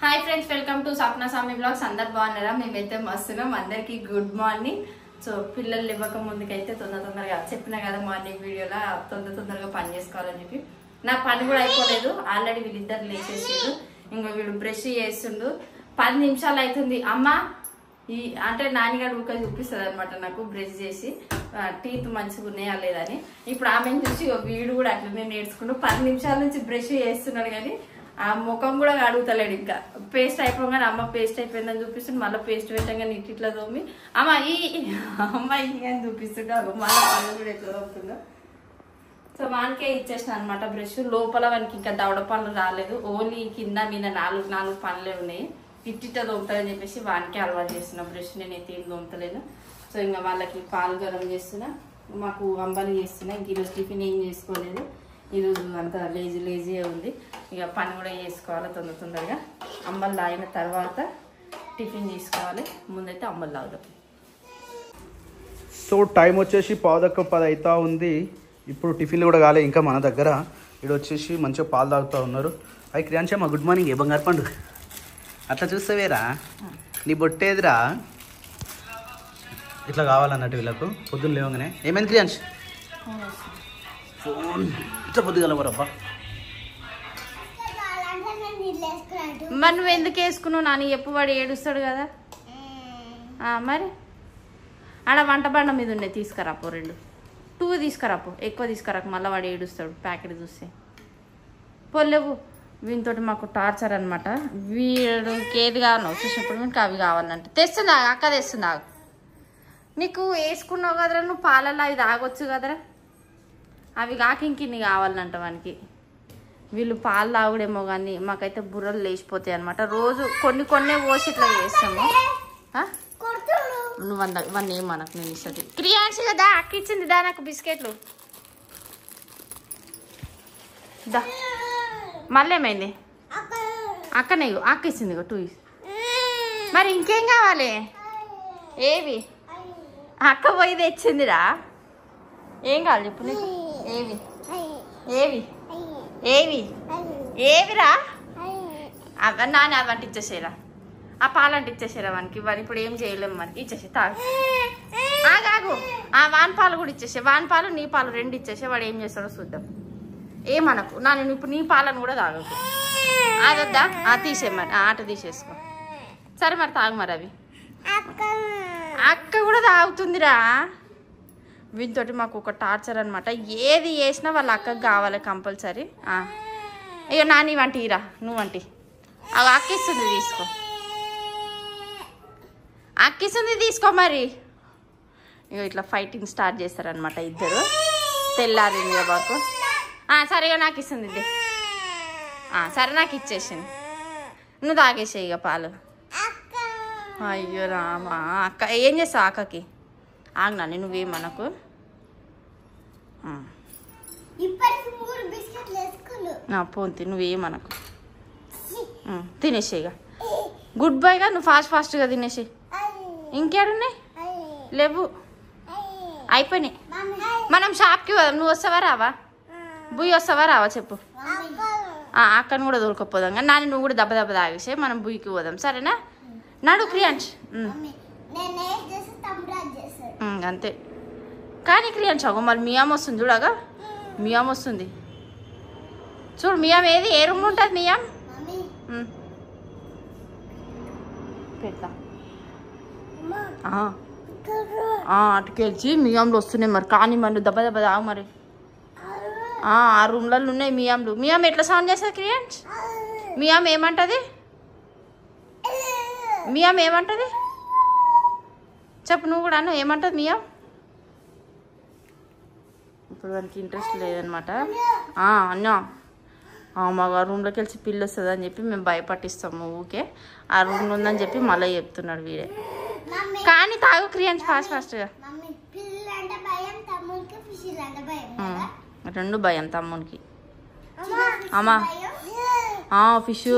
Hi friends, welcome to Sapna Swami blogs. అందరు బాగున్నారా? మేమైతే మస్తున్నాం. అందరికి గుడ్ మార్నింగ్. సో పిల్లలు ఇవ్వక ముందుకైతే తొందరగా చెప్పినా కదా మార్నింగ్ వీడియోలో తొందరగా పని చేసుకోవాలని చెప్పి నా పని కూడా అయిపోలేదు. ఆల్రెడీ వీళ్ళిద్దరు లేచేసారు. ఇంకో వీడు బ్రష్ చేస్తుండు. 10 నిమిషాలు అవుతుంది. అమ్మ అంటే నాన్నగారు ఊక చూపిస్తుంది అనమాట నాకు బ్రష్ చేసి టీత్ మంచిగా ఉన్నాయా లేదని. ఇప్పుడు ఆమెను చూసి వీడు కూడా అట్లనే నేర్చుకుంటూ 10 నిమిషాల నుంచి బ్రష్ చేస్తున్నాడు, కానీ ఆ ముఖం కూడా అడుగుతలేడు. ఇంకా పేస్ట్ అయిపోగానే అమ్మ పేస్ట్ అయిపోయిందని చూపిస్తుంది. మళ్ళీ పేస్ట్ పెట్టగానే ఇట్లా తోమి అమ్మ అని చూపిస్తుండే. మళ్ళీ పళ్ళు కూడా ఎట్లా తోముతుందో. సో వానికే ఇచ్చేసిన అనమాట బ్రష్. లోపల వానికి ఇంకా దవడ పనులు రాలేదు. ఓన్లీ కింద మీద నాలుగు పనులే ఉన్నాయి. ఇట్టిట్ట తోముతారని చెప్పేసి వానికే అలవాటు చేస్తున్నా బ్రష్. నేనైతే ఏం తోముతలేను. సో ఇంకా వాళ్ళకి పాలు గరం చేస్తున్నా, మాకు అంబలి చేస్తున్నా. ఇంక ఈరోజు టిఫిన్ ఏం చేసుకోలేదు. ఈరోజు అంతా లేజీ ఉంది. ఇక పని కూడా చేసుకోవాలి తొందరగా. అంబలు తాగిన తర్వాత టిఫిన్ తీసుకోవాలి. ముందైతే అంబలు తాగుదాం. సో టైం వచ్చేసి 10:10 అవుతా ఉంది. ఇప్పుడు టిఫిన్లు కూడా కాలే ఇంకా మన దగ్గర. ఇక్కడ వచ్చేసి మంచిగా పాలు తాగుతూ ఉన్నారు. అవి క్రియాంశమ్మ గుడ్ మార్నింగ్. ఏ బంగారు పండు అట్లా చూస్తావేరా? నీ బొట్టేదిరా? ఇట్లా కావాలన్నట్టు వీళ్ళకు పొద్దున్న లేవగానే. ఏమైంది క్రియాంశ్? ఫోన్ ఇట్లా పొద్దుగలవరబ్బా. మరి నువ్వు ఎందుకు వేసుకున్నావు? నాని ఎప్పుడు వాడు ఏడుస్తాడు కదా. మరి ఆడ వంట బండ మీద ఉండే తీసుకురాపో. 2 తీసుకురాపో, ఎక్కువ తీసుకురాకు. మళ్ళీ వాడు ఏడుస్తాడు ప్యాకెట్ చూస్తే. పొల్లేవు వీనితో మాకు టార్చర్ అనమాట. వీడికి ఏది కావాలో చూసినప్పుడు మీకు అవి కావాలంటే తెస్తుందా అక్క? తెస్తుందా? నీకు వేసుకున్నావు కదరా నువ్వు పాలల్లో, అవి తాగొచ్చు కదరా. అవి కాక ఇంకిన్ని కావాలంట వానికి. వీళ్ళు పాలు తాగుడేమో కానీ మాకైతే బుర్రలు లేచిపోతాయి అనమాట. రోజు కొన్ని పోసి ఇట్లా చేస్తాము. నువ్వు వన్ ఏం మనకు నేను ఇస్తుంది. క్రియాన్సి కదా అక్క ఇచ్చింది. దా నాకు బిస్కెట్లు దా. మళ్ళీ ఏమైంది? అక్కనే అక్క ఇచ్చింది 2. మరి ఇంకేం కావాలి? ఏవి? అక్క పోయి తెచ్చిందిరా. ఏం కావాలి చెప్పు నీకు? ఏవిరా? నాన్న అవంటి ఇచ్చేసేరా. ఆ పాలంటే ఇచ్చేసారా వానికి. వాని ఇప్పుడు ఏం చేయలేము. మరి ఇచ్చేసే తాగు. ఆగాగు. ఆ వాన్ పాలు కూడా ఇచ్చేసే. వాన్ పాలు నీ పాలు 2 ఇచ్చేసే. వాడు ఏం చేస్తాడో చూద్దాం. ఏమనకు. నేను ఇప్పుడు నీ పాలను కూడా తాగకు. అదొద్దా? తీసే మరి. ఆట తీసేసుకో. సరే మరి తాగు. మరి అవి అక్క కూడా తాగుతుందిరా. వీటితోటి మాకు ఒక టార్చర్ అనమాట. ఏది చేసినా వాళ్ళ అక్కకు కావాలి కంపల్సరీ. ఇక నాని వంటి ఇరా. నువ్వు వంటి అవి అక్కిస్తుంది తీసుకో. అక్కిస్తుంది తీసుకో. మరి ఇక ఇట్లా ఫైటింగ్ స్టార్ట్ చేస్తారనమాట ఇద్దరు. తెల్లారింది ఇక మాకు. సరేగా నాకు ఇస్తుంది ఇది. సరే నాకు ఇచ్చేసింది. నువ్వు తాగేసే ఇక పాలు. అయ్యో రామా. అక్క ఏం చేస్తావు అక్కకి? ఆగ్నా నువ్వేమనకు. పోంతి నువ్వేమనకు. తినేసే ఇక. గుడ్ బైగా నువ్వు ఫాస్ట్గా తినేసి. ఇంకేడున్నాయి? లేవు, అయిపోయినాయి. మనం షాప్కి పోదాం. నువ్వు వస్తావా రావా? బుయ్యి వస్తావా రావా చెప్పు. అక్కను కూడా దొరకపోదాం. కానీ నాని నువ్వు కూడా దెబ్బ తాగేసే. మనం బుయ్యికి పోదాం సరేనా? నాడు క్రియాంష్ అంతే. కానీ క్రియాంష్ అగో మళ్ళీ మియామ్ వస్తుంది చూడగా. మియామ్ వస్తుంది చూడు. మియామ్ ఏది? ఏ రూమ్ ఉంటుంది మియామ్? పెడతా అటుకెళ్ళి మియాంలు వస్తున్నాయి మరి. కానీ మరి దెబ్బ తాగు మరి. ఆ రూమ్లలో ఉన్నాయి మియాంలు. మియామ్ ఎట్లా సౌండ్ చేస్తుంది క్రియాంష్? మియామ్ ఏమంటది? మియామ్ ఏమంటది చెప్పు. నువ్వు కూడా అను. ఏమంటది మియామ్? ఇప్పుడు దానికి ఇంట్రెస్ట్ లేదనమాట. అన్నా మాకు రూమ్లోకి వెళ్ళి పిల్లి వస్తుంది అని చెప్పి మేము భయపట్టిస్తాము ఊకే. ఆ రూమ్లో ఉందని చెప్పి మళ్ళీ చెప్తున్నాడు వీడే. కానీ తాగు క్రియాంష్ ఫాస్ట్గా. 2 భయం తమ్మునికి. అమ్మా ఫిష్.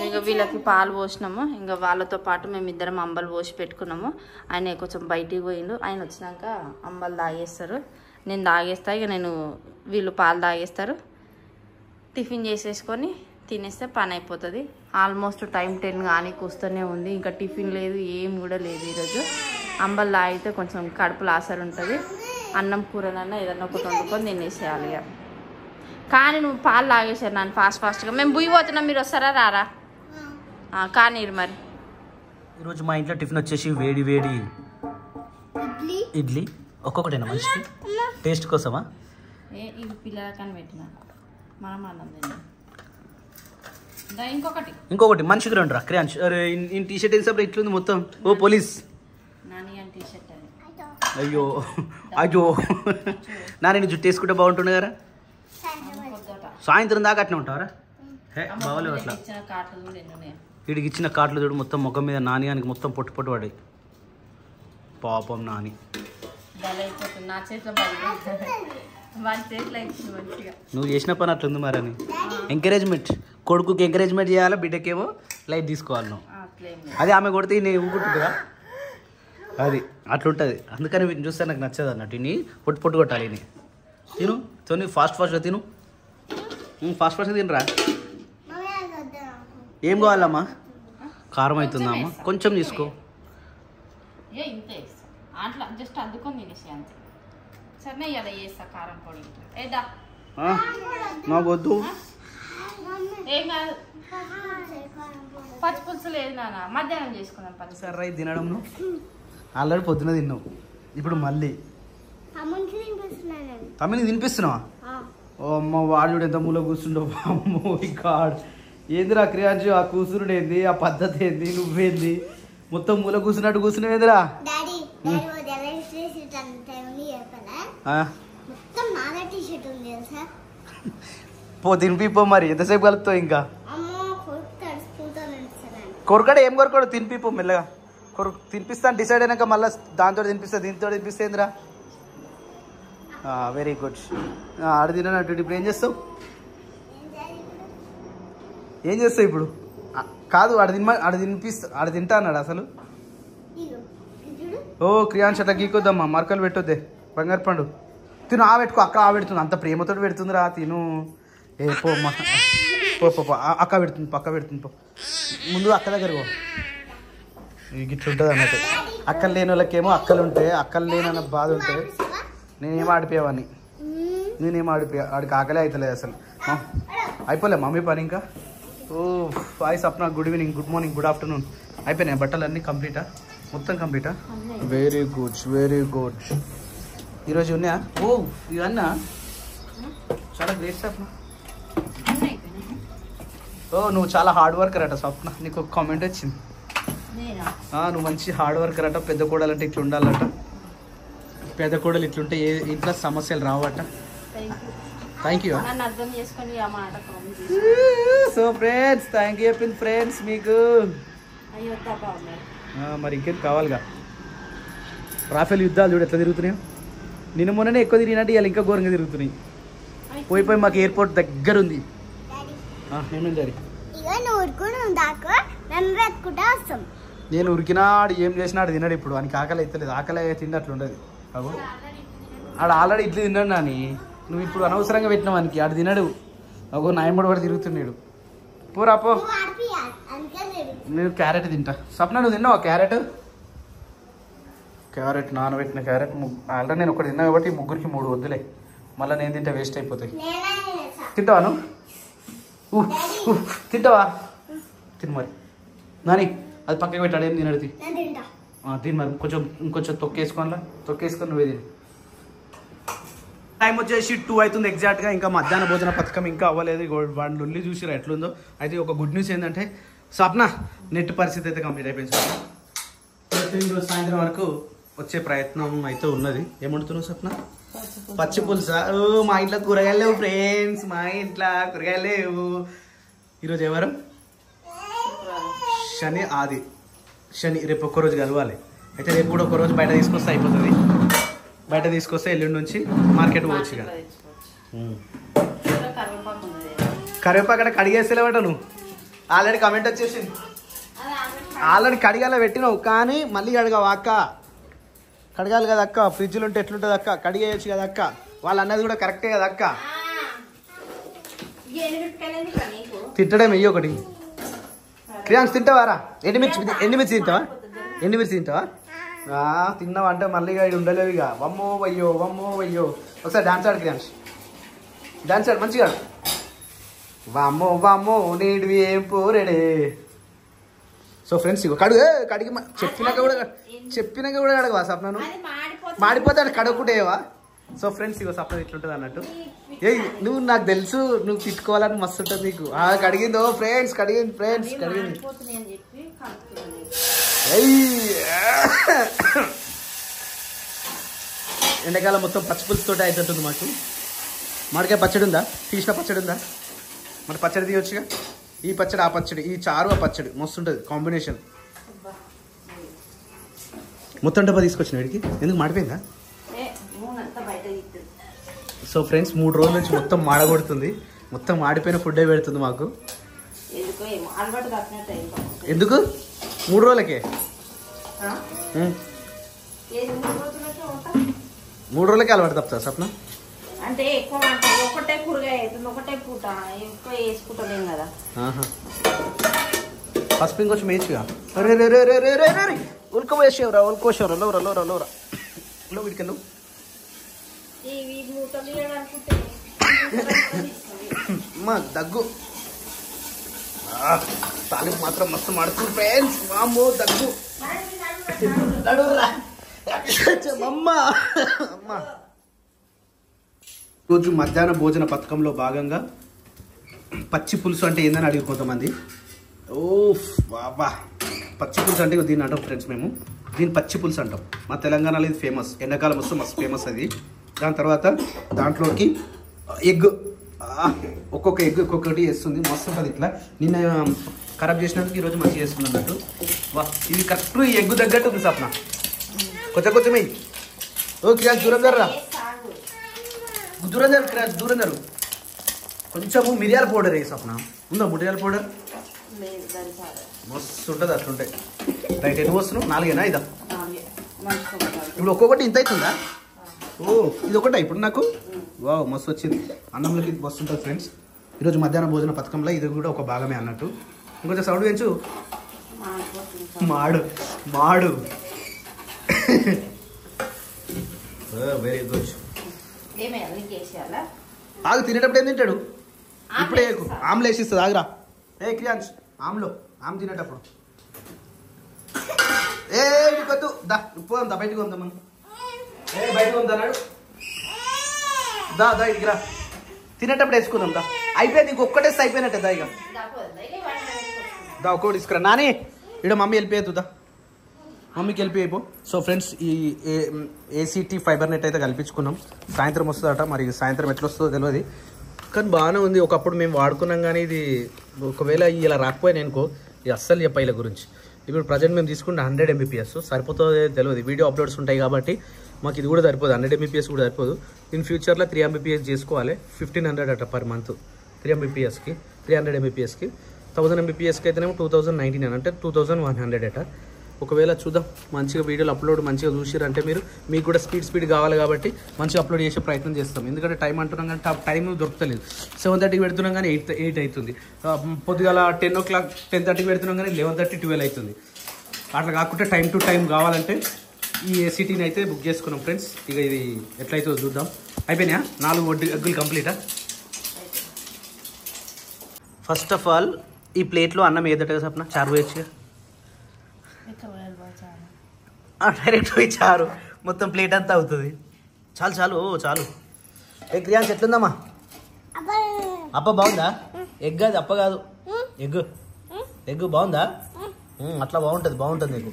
ఇక వీళ్ళకి పాలు పోసినాము. ఇంకా వాళ్ళతో పాటు మేము ఇద్దరం అంబలు పోసి పెట్టుకున్నాము. ఆయన కొంచెం బయటికి పోయిండు. ఆయన వచ్చినాక అంబలు తాగేస్తారు. నేను తాగేస్తా. ఇక వీళ్ళు పాలు తాగేస్తారు. టిఫిన్ చేసేసుకొని తినేస్తే పని అయిపోతుంది. ఆల్మోస్ట్ టైం 10 కానీ కూస్తూనే ఉంది. ఇంకా టిఫిన్ లేదు, ఏం కూడా లేదు ఈరోజు. అంబల్లా అయితే కొంచెం కడుపులో ఆసరు ఉంటుంది. అన్నం కూరనన్నా ఏదన్నా ఒకటి వండుకొని తినేసేయాలి ఇక. కానీ నువ్వు పాలు లాగేసారు నన్ను ఫాస్ట్గా. మేము బుయ్యి పోతున్నాం, మీరు వస్తారా రారా? కానీ మరి ఈరోజు మా ఇంట్లో టిఫిన్ వచ్చేసి వేడి వేడి ఇడ్లీ. ఒక్కొక్కటేనా మనిషికి టేస్ట్ కోసమా? ఇది పిల్లలకని పెట్టిన మనం అన్నం తిన్నాం. ఇంకొకటి మనిషికి 2 రా. క్రియాంష్ అరే ఈ టీ షర్ట్ ఎంత ఇట్లుంది మొత్తం. ఓ పోలీస్ నాని అని టీ షర్ట్ అని. అయ్యో అయ్యో నాని జుట్టు వేసుకుంటే బాగుంటుండే కదా. సాయంత్రం దాకా అట్నే ఉంటావరా? హే బావలేవు అట్లా. వీడికి ఇచ్చిన కార్డులు చూడు మొత్తం ముఖం మీద నానిగానికి మొత్తం పొట్టు పొట్టు పడి. పాపం నాని. నువ్వు చేసిన పని అట్లుంది మరి అని. ఎంకరేజ్మెంట్, కొడుకుకి ఎంకరేజ్మెంట్ చేయాలి, బిడ్డకేమో లైట్ తీసుకోవాలి నువ్వు. అది ఆమె కొడితే నేను ఊకుంటుంటుందా? అది అట్లుంటుంది. అందుకని వీటిని చూస్తే నాకు నచ్చదు అన్నట్టు. ఇన్ని పొట్టు పొట్టు కొట్టాలి. ఇని తిను తోని ఫాస్ట్గా తిను. ఫాస్ట్గా తినరా. ఏం కావాలమ్మా? కారం అవుతుందా అమ్మ? కొంచెం తీసుకో. అట్లా జస్ట్ అద్దుకొని తినేసి అంతే. సరే ఇలా చేస్తా కారం పొడి. నాకు వద్దు. ఏం కాదు, పచ్చి పులుసు లేదు నాన్న, మధ్యాహ్నం చేసుకుందాం. పచ్చి సరే తినడం నువ్వు ఆల్రెడీ పొద్దున తిన్నావు, ఇప్పుడు మళ్ళీ తమ్మిని తినిపిస్తున్నావా? ఓ అమ్మ వాడు ఎంత మూల కూర్చుండో. అమ్మో గాడ్, ఏందిరా క్రియాంశు ఆ కూర్చునుడు ఏంది, ఆ పద్ధతి ఏంది, నువ్వేంది మొత్తం మూల కూర్చున్నట్టు కూర్చున్నావు ఏందిరా? పో తినిపిపో. మరి ఎంతసేపు కలుపుతావు ఇంకా? కొరకడ ఏం కొరకడు, తినిపిపో మెల్లగా. తినిపిస్తాను డిసైడ్ అయినాక మళ్ళీ దాంతో తినిపిస్తా, దీంతో తినిపిస్తేందిరా. Very good. ఆడ తినట్టు ఇప్పుడు ఏం చేస్తావు? ఏం చేస్తావు ఇప్పుడు? కాదు ఆడ తింటా అన్నాడు అసలు. ఓ క్రియాంశ అట్లా గీకొద్దమ్మా, మరకలు పెట్టొద్దే. బంగారు పండు తిను. పెట్టుకో, అక్క పెడుతుంది, అంత ప్రేమతో పెడుతుందిరా. తిను. ఏ పో పో అక్క పెడుతుంది, పక్క పెడుతుంది. పో ముందు అక్క దగ్గర పో. ఇట్లుంటుంది అన్నట్టు. అక్కలు లేని వాళ్ళకేమో అక్కలు ఉంటాయి, అక్కలు లేని బాధ ఉంటాయి. నేనేమో ఆడిపోయావని, ఆడికి ఆకలే అవుతలేదు అసలు. అయిపోలే మమ్మీ పని ఇంకా. Oh hi Sapna, good evening, good morning, good afternoon. అయిపోయినాయి బట్టలు అన్నీ కంప్లీటా? మొత్తం కంప్లీటా? Very good, very good. ఈరోజు ఉన్నాయా? ఓ ఇవన్నా చాలా గ్రేట్ స్వప్న. ఓ నువ్వు చాలా హార్డ్ వర్కర్ అట స్వప్న. నీకు ఒక కామెంట్ వచ్చింది. నువ్వు మంచి హార్డ్ వర్కర్ అట. పెద్ద కోడలంటే ఇట్లా ఉండాలట. పెద్ద కోడలు ఇట్లుంటే ఏ ఇంట్లో సమస్యలు రావట. Thank you. So friends, thank you చెప్పింది ఫ్రెండ్స్ మీకు. మరి ఇంకేం కావాలిగా. రాఫెల్ యుద్ధాలు చూడు ఎట్లా తిరుగుతున్నాయో. నిన్న మొన్ననే ఎక్కువ తిరిగినట్టు ఇవాళ ఇంకా ఘోరంగా తిరుగుతున్నాయి. పోయి మాకు ఎయిర్పోర్ట్ దగ్గర ఉంది. ఏమైంది అది? నేను ఉరికినా ఏం చేసినా ఆడు తిన్నాడు. ఇప్పుడు వానికి ఆకలి అవుతలేదు. ఆకలి తిండి అట్లా ఉండదు. అగో ఆడు ఆల్రెడీ ఇడ్లీ తిన్నాడు నాని. నువ్వు ఇప్పుడు అనవసరంగా పెట్టినావు వానికి. ఆడు తినడు. అగో నాయమ్మడు కూడా తిరుగుతున్నాడు. పోరా పో. నేను క్యారెట్ తింటా. స్వప్న నువ్వు తిన్నావా క్యారెట్? క్యారెట్ నానబెట్టిన క్యారెట్ ఆల్రెడీ నేను ఒకటి తిన్నా కాబట్టి ముగ్గురికి 3 వద్దులే. మళ్ళీ నేను తింటే వేస్ట్ అయిపోతాయి. తింటావా నువ్వు? తింటావా? తిను మరి నాని. అది పక్కకి పెట్టాడు. ఏం తినడు. తిని మరి ఇంకొంచెం తొక్కేసుకొని నువ్వే తిని. టైం వచ్చేసి 2 అవుతుంది ఎగ్జాక్ట్గా. ఇంకా మధ్యాహ్న భోజన పథకం ఇంకా అవ్వలేదు. వాడి లొల్లి చూసిరా ఎట్లుందో. అయితే ఒక గుడ్ న్యూస్ ఏంటంటే స్వప్న నెట్ పరిస్థితి అయితే కంప్లీట్ అయిపోయింది. ఈరోజు సాయంత్రం వరకు వచ్చే ప్రయత్నం అయితే ఉన్నది. ఏమంటున్నావు స్వప్న? పచ్చి పులుసా? మా ఇంట్లో కూరగాయలు లేవు ఫ్రెండ్స్. మా ఇంట్లో కూరగాయలు లేవు. ఈరోజు ఎవరు? శని ఆది. శని రేపు ఒక్కరోజు కలవాలి. అయితే రేపు కూడా ఒక్కరోజు బయట తీసుకొస్తే అయిపోతుంది. బయట తీసుకొస్తే ఎల్లుండి నుంచి మార్కెట్ పోవచ్చు. ఇక కరివేపాకు అక్కడ కడిగేస్తలేవట నువ్వు. ఆల్రెడీ కమెంట్ వచ్చేసింది. ఆల్రెడీ కడిగాల పెట్టినావు కానీ మళ్ళీ కడగావు అక్క. కడగాలి కదా అక్క. ఫ్రిడ్జ్లో ఉంటే ఎట్లుంటుంది అక్క? కడిగేయచ్చు కదా అక్క. వాళ్ళు అన్నది కూడా కరెక్టే కదా అక్క. తింటడే మెయ్యి ఒకటి. క్రియాన్స్ తింటావారా? ఎండుమిర్చి తింటావా? ఎండుమిర్చి తింటావా? తిన్నావా అంటే మళ్ళీ ఇక ఉండలేవు ఇక. వమ్మో వయ్యో వమ్మో వయ్యో. ఒకసారి డాన్స్ ఆడు క్రియాన్స్, డాన్స్ ఆడు మంచిగా. వామ్మో వామ్మో నీడు ఏం పోరేడే. సో ఫ్రెండ్స్ ఇగో కడిగి చెప్పినాక కూడా కడగవా సప్నను? మాడిపోతాడు కడగకుంటేవా? సో ఫ్రెండ్స్ ఇగో సప్న ఇట్లుంటుంది అన్నట్టు. ఏ నువ్వు నాకు తెలుసు నువ్వు తిట్టుకోవాలని మస్తు ఉంటుంది నీకు. కడిగిందో ఫ్రెండ్స్, కడిగింది ఫ్రెండ్స్, కడిగింది. ఎండాకాలం మొత్తం పచ్చిపులుసుతో అవుతుంటుంది మాకు. మామిడికాయ పచ్చడి ఉందా? తీసిన పచ్చడి ఉందా? మరి పచ్చడి తీయొచ్చుగా. ఈ పచ్చడి ఆ పచ్చడి, ఈ చారు ఆ పచ్చడి మస్తు ఉంటుంది కాంబినేషన్. మొత్తం డబ్బా తీసుకొచ్చిన వీడికి ఎందుకు మాడిపోయిందా? సో ఫ్రెండ్స్ 3 రోజుల నుంచి మొత్తం మాడగొడుతుంది. మొత్తం మాడిపోయిన ఫుడ్ పెడుతుంది మాకు. ఎందుకు 3 రోజులకే? 3 రోజులకే అలవాటు తప్పుతా సప్న. అంటే ఎక్కువ ఒకటే కూరగాయ అవుతుంది, ఒకటే పూట ఎక్కువ వేసుకుంటలేం కదా. పసుపు ఇంకొంచెం వేయచ్చుగా. ఉల్కోసేవరా ఉల్కోసేవరా లోరా లోరా లోరా లో వీడికెళ్ళు. అమ్మా దగ్గు తాలింపు మాత్రం మస్తు మాడుతుంది ఫ్రెండ్స్. మామూ దగ్గు అమ్మా అమ్మా. రోజు మధ్యాహ్న భోజన పథకంలో భాగంగా పచ్చి పులుసు అంటే ఏందని అడిగి కొంతమంది. ఓ బాబా, పచ్చి పులుసు అంటే దీన్ని అంటాం ఫ్రెండ్స్. మేము దీన్ని పచ్చి పులుసు అంటాం. మా తెలంగాణలో ఇది ఫేమస్. ఎండాకాలం వస్తే మస్తు ఫేమస్ అది. దాని తర్వాత దాంట్లోకి ఎగ్, ఒక్కొక్క ఎగ్ ఒక్కొక్కటి వేస్తుంది. మస్తు ఉంటుంది. ఇట్లా నిన్న ఖరాబ్ చేసినందుకు ఈరోజు మంచిగా వేస్తుంది అన్నట్టు. వా, ఇది కరెక్ట్ ఈ ఎగ్ తగ్గట్టు ఉంది సప్న. కొంచెం వెయ్యి. ఓ క్రియాస్ దూరం జర్రా, దూరం జరు క్రియాస్, దూరం జరు. కొంచెము మిరియాల పౌడర్ వేసి సప్న. ఉందా మిరియాల పౌడర్? మస్తు ఉంటుంది అట్లుంటాయి. రైట్, ఎన్ని వస్తున్నావు? 4 5. ఇప్పుడు ఒక్కొక్కటి ఇంత అవుతుందా? ఓ ఇది ఒకటా ఇప్పుడు నాకు? వావ్ మస్తు వచ్చింది. అన్నంలోకి ఇది మస్తు ఉంటుంది ఫ్రెండ్స్. ఈరోజు మధ్యాహ్న భోజన పథకంలో ఇది కూడా ఒక భాగమే అన్నట్టు. ఇంకొంచెం సౌండ్ పెంచు. మాడు మాడు. Very good. ఆగు, తినేటప్పుడు ఏం తింటాడు? ఇప్పుడే ఆమ్లు వేసిస్తుంది. ఆగురా ఏ క్రియాన్స్, ఆమ్ తినేటప్పుడు. ఏ కొద్దు దా పోదాం, దా బయటకు ఉందా మనం. బయటకు ఉందన్నాడు. దా దా ఇదిరా, తినేటప్పుడు వేసుకుందాం. దా అయిపోయింది, ఇంకొక్కటేస్తే అయిపోయినట్టే. దా ఇక దా ఒక్కొక్కటి తీసుకురా. నాని ఇక్కడ మమ్మీ వెళ్ళిపోయేద్దు. దా మమ్మీకి వెళ్ళిపోయిపో. సో ఫ్రెండ్స్ ఈ ఏసీటీ ఫైబర్ నెట్ అయితే కల్పించుకున్నాం. సాయంత్రం వస్తుందట. మరి సాయంత్రం ఎట్లా వస్తుందో తెలియదు, కానీ బాగానే ఉంది. ఒకప్పుడు మేము వాడుకున్నాం, కానీ ఇది ఒకవేళ ఇలా రాకపోయినా అనుకో ఇది అస్సలు చెప్ప ఇలా గురించి. ఇప్పుడు ప్రజెంట్ మేము తీసుకుంటే 100 Mbps సరిపోతుందో తెలియదు. వీడియో అప్లోడ్స్ ఉంటాయి కాబట్టి మాకు ఇది కూడా సరిపోదు. 100 Mbps కూడా సరిపోదు. ఇన్ ఫ్యూచర్లో 3 Mbps చేసుకోవాలి. 1500 అట పర్ మంత్ 3 Mbpsకి. 300 Mbpsకి 1000 Mbpsకి అయితేనేమో 2099 అంటే 2100 అట. ఒకవేళ చూద్దాం, మంచిగా వీడియోలు అప్లోడ్ మంచిగా చూసిరంటే మీకు కూడా స్పీడ్ కావాలి కాబట్టి మంచిగా అప్లోడ్ చేసే ప్రయత్నం చేస్తాం. ఎందుకంటే టైం అంటున్నాం కానీ టైం దొరుకుతలేదు. 7:30కి పెడుతున్నాం కానీ 8 అవుతుంది. పొద్దుగాల 10 o'clock 10:30కి పెడుతున్నాం కానీ 11:30 12 అవుతుంది. అట్లా కాకుండా టైం టు టైం కావాలంటే ఈ ఏసీటీని అయితే బుక్ చేసుకున్నాం ఫ్రెండ్స్. ఇక ఇది ఎట్లయితుందో చూద్దాం. అయిపోయినాయా 4 ఎగ్గులు కంప్లీటా? ఫస్ట్ ఆఫ్ ఆల్ ఈ ప్లేట్లో అన్నం ఏదటగా సప్న చారు వేయచ్చుగా. డైరెక్ట్ పోయి చారు మొత్తం ప్లేట్ అంతా అవుతుంది. చాలు చాలు చాలు. ఏ క్రియాన్స్ ఎట్లుందమ్మా? అప్ప బాగుందా? ఎగ్ అది అప్ప కాదు, ఎగ్ బాగుందా? అట్లా బాగుంటుంది నీకు.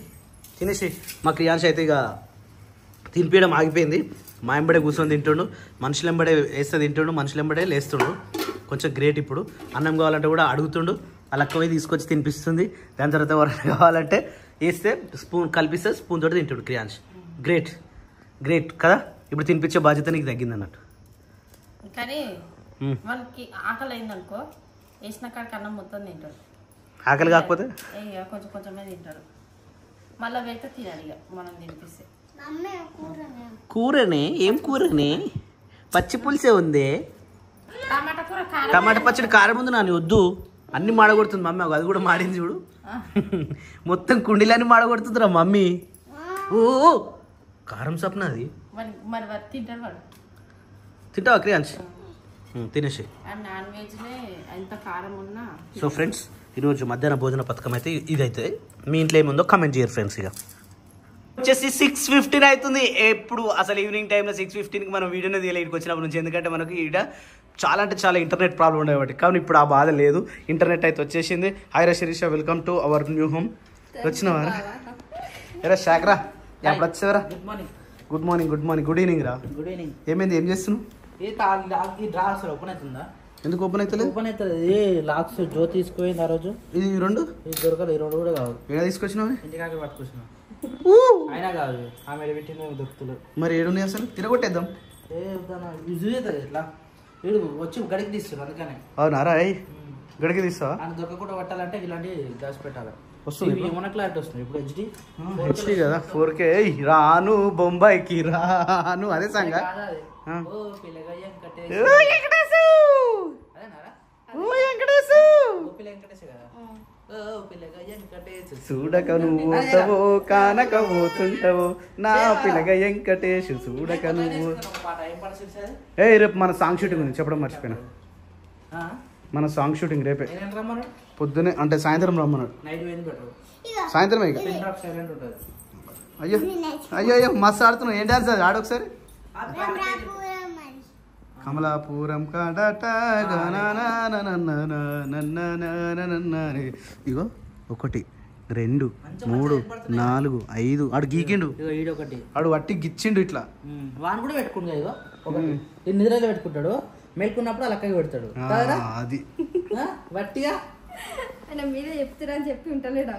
తినేసి మా క్రియాన్స్ అయితే ఇక తినిపించడం ఆగిపోయింది. మా ఎంబడే కూర్చొని తింటుండు, మనుషులు ఎంబడే వేస్తే తింటుండు, మనుషులు ఎంబడే లేస్తుండు. కొంచెం గ్రేట్. ఇప్పుడు అన్నం కావాలంటే కూడా అడుగుతుండు, అలా అక్కవే తీసుకొచ్చి తినిపిస్తుంది. దాని తర్వాత ఎవరైనా కావాలంటే వేస్తే స్పూన్ కలిపిస్తే స్పూన్ తోటి తింటాడు క్రియాన్స్. గ్రేట్ కదా. ఇప్పుడు తినిపించే బాధ్యత నీకు తగ్గింది అన్నట్టు. కానీ మనకి ఆకలి అయిందనుకో వేసిన కాడికి అన్నం మొత్తం తింటాడు. ఆకలి కాకపోతే కొంచెమే తింటాడు. మళ్ళీ వెళ్తే తినాలి ఇక మనం తినిపిస్తే. కూరనే ఏం కూరనే? పచ్చి పులుసే ఉంది. టమాటా పచ్చడి కారం ఉంది నాని వద్దు, అన్ని మాడగొడుతుంది మమ్మీ. అది కూడా మాడింది చూడు, మొత్తం కుండీలన్నీ మాడగొడుతుందిరా మమ్మీ. ఓ కారం సప్న అది. తింటావా క్రియాంశ్? తినేసి. సో ఫ్రెండ్స్, ఈరోజు మధ్యాహ్న భోజన పథకం అయితే ఇదైతే. మీ ఇంట్లో ఏముందో కమెంట్ చేయరు ఫ్రెండ్స్. ఇక వచ్చేసి 6:15 అవుతుంది. ఎప్పుడు అసలు ఈవినింగ్ టైంలో 6:15కి మనం వీడియోనే తీయలే ఇక్కడికి వచ్చినప్పటి నుంచి. ఎందుకంటే మనకి ఇక్కడ చాలా అంటే చాలా ఇంటర్నెట్ ప్రాబ్లం ఉండేవి కాబట్టి. కానీ ఇప్పుడు ఆ బాధ లేదు, ఇంటర్నెట్ అయితే వచ్చేసింది. హాయ్ రా Sirisha, welcome to our new home. వచ్చినావా ఎరా శాఖరా? ఎప్పుడు వచ్చావరా? Good morning. గుడ్ ఈవినింగ్ రా. Good evening. ఏమైంది, ఏం చేస్తున్నావు? ఓపెన్ అవుతుందా? ఎందుకు ఓపెన్ అవుతలేదు? ఓపెన్ అవుతుంది. లాక్స్ జో తీసుకుపోయింది ఆ రోజు. ఇది రెండు దొరకదు, ఈ రెండు కూడా కాదు. ఏడా తీసుకొచ్చినావు? ఇంటికాకి పట్టుకొచ్చినా. అయినా కాదు, ఆమె పెట్టిన దొరుకుతులు. మరి ఏడున్నాయి అసలు? తిరగొట్టేద్దాం. ఇట్లా వీడు వచ్చి గడికి తీస్తున్నారు, అందుకనే. అవునారా? గడికి తీస్తావా? ఆయన దొరకకుండా పట్టాలంటే ఇలాంటివి దాచి పెట్టాలి. వస్తుంది మన క్లారిటీ వస్తుంది ఇప్పుడు. హెచ్డి కదా, 4K. రాను బొంబాయికి రాను, అదే సంగ. చూడక నువ్వు కానక పోతుంటావు నా పిల్లగ వెంకటేష్, చూడక నువ్వు. రేపు మన సాంగ్ షూటింగ్ ఉంది, చెప్పడం మర్చిపోయినా. మన సాంగ్ షూటింగ్ రేపే పొద్దునే, అంటే సాయంత్రం రమ్మన్నాడు. సాయంత్రం అయ్యో అయ్యో మస్తు ఆడుతున్నావు. ఏం డాన్స్ అది? ఆడొకసారి. కమలాపురం కాడట. ఇగో 1 2 3 4 5 ఆడు గీకిండు, ఆడు వట్టి గిచ్చిండు ఇట్లా. వాన్ కూడా పెట్టుకుంటా. ఇగో నిద్రలో పెట్టుకుంటాడు, మేల్కున్నప్పుడు అలా అక్కడికి పెడతాడు. అది వట్టిగా మీరే చెప్తారా అని చెప్పి ఉంటలేడు.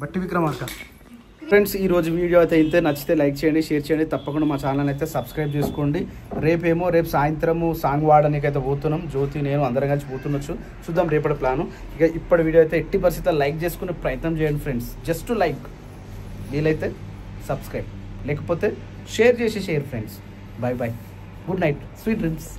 బట్టి విక్రమార్క. ఫ్రెండ్స్, ఈ రోజు వీడియో అయితే ఇంతే. నచ్చితే లైక్ చేయండి, షేర్ చేయండి. తప్పకుండా మా ఛానల్ అయితే సబ్స్క్రైబ్ చేసుకోండి. రేపు సాయంత్రము సాంగ్ వాడడానికి అయితే పోతున్నాం. జ్యోతి, నేను అందరం కలిసి పోతుండొచ్చు. చూద్దాం రేపటి ప్లాను. ఇక ఇప్పటి వీడియో అయితే 80% లైక్ చేసుకునే ప్రయత్నం చేయండి ఫ్రెండ్స్. జస్ట్ లైక్, వీలైతే సబ్స్క్రైబ్, లేకపోతే షేర్ చేసి share friends. Bye bye, good night, sweet dreams.